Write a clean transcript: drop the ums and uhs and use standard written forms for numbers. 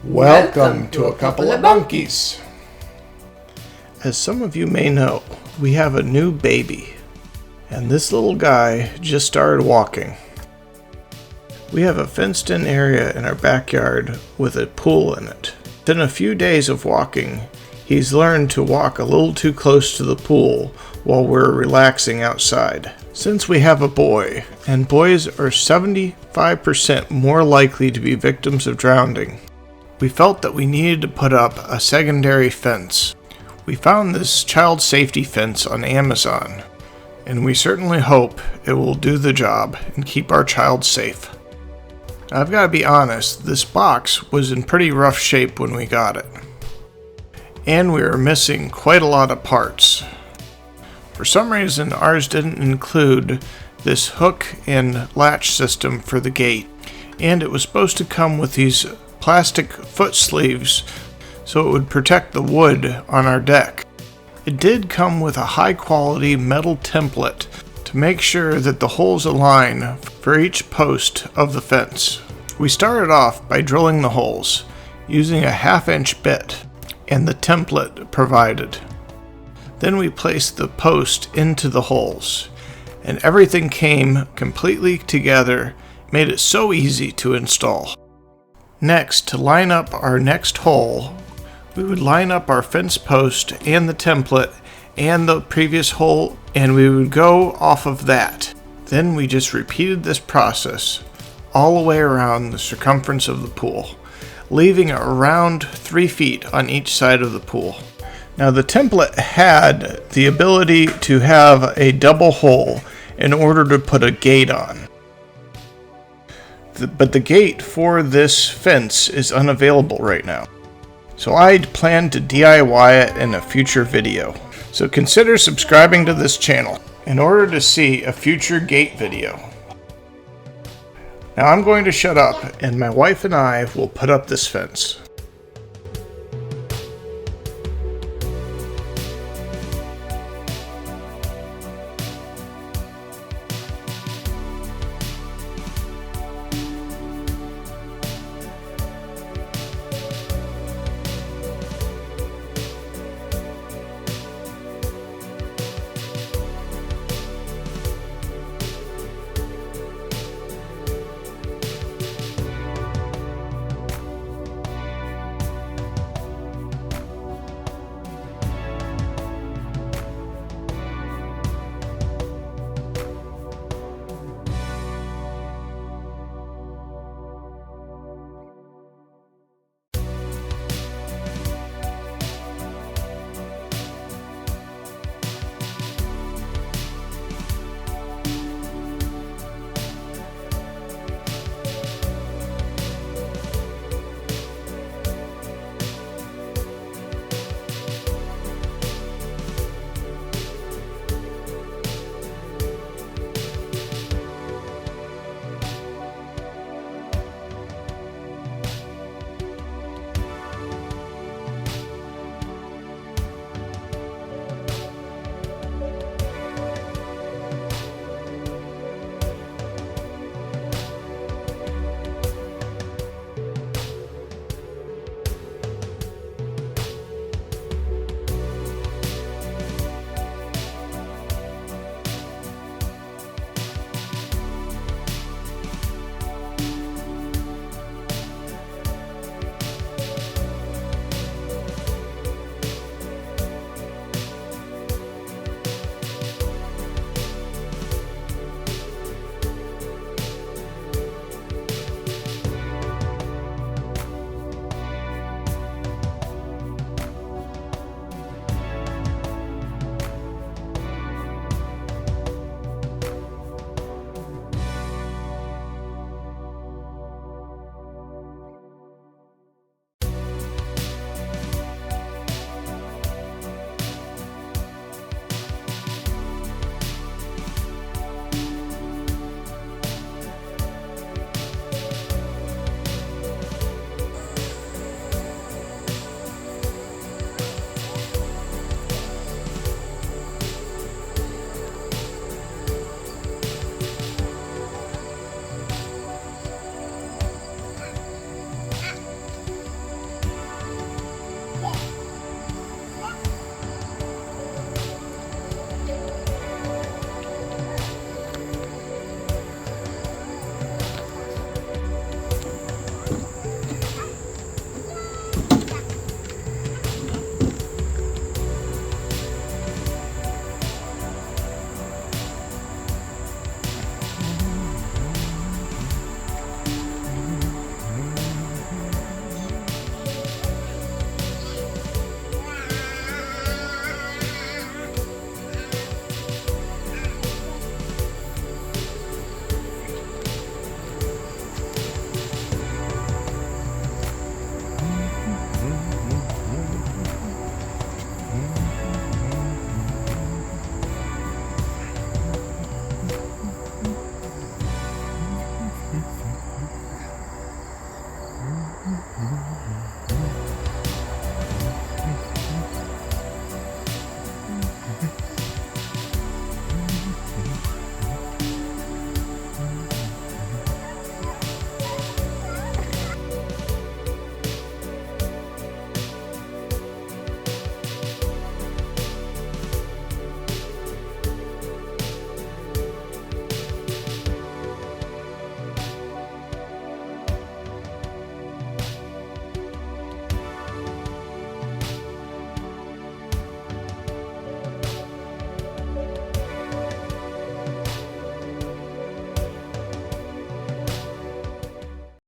Welcome to a couple of monkeys. As some of you may know, we have a new baby, and this little guy just started walking. We have a fenced-in area in our backyard with a pool in it. Within a few days of walking, he's learned to walk a little too close to the pool while we're relaxing outside. Since we have a boy, and boys are 75% more likely to be victims of drowning, we felt that we needed to put up a secondary fence. We found this child safety fence on Amazon, and we certainly hope it will do the job and keep our child safe. I've got to be honest, this box was in pretty rough shape when we got it, and we were missing quite a lot of parts. For some reason, ours didn't include this hook and latch system for the gate, and it was supposed to come with these plastic foot sleeves so it would protect the wood on our deck. It did come with a high quality metal template to make sure that the holes align for each post of the fence. We started off by drilling the holes using a 1/2-inch bit and the template provided. Then we placed the post into the holes, and everything came completely together, made it so easy to install. Next, to line up our next hole, we would line up our fence post and the template and the previous hole, and we would go off of that. Then we just repeated this process all the way around the circumference of the pool, leaving around 3 feet on each side of the pool. Now the template had the ability to have a double hole in order to put a gate on. But the gate for this fence is unavailable right now, so I plan to DIY it in a future video. So consider subscribing to this channel in order to see a future gate video. Now I'm going to shut up, and my wife and I will put up this fence.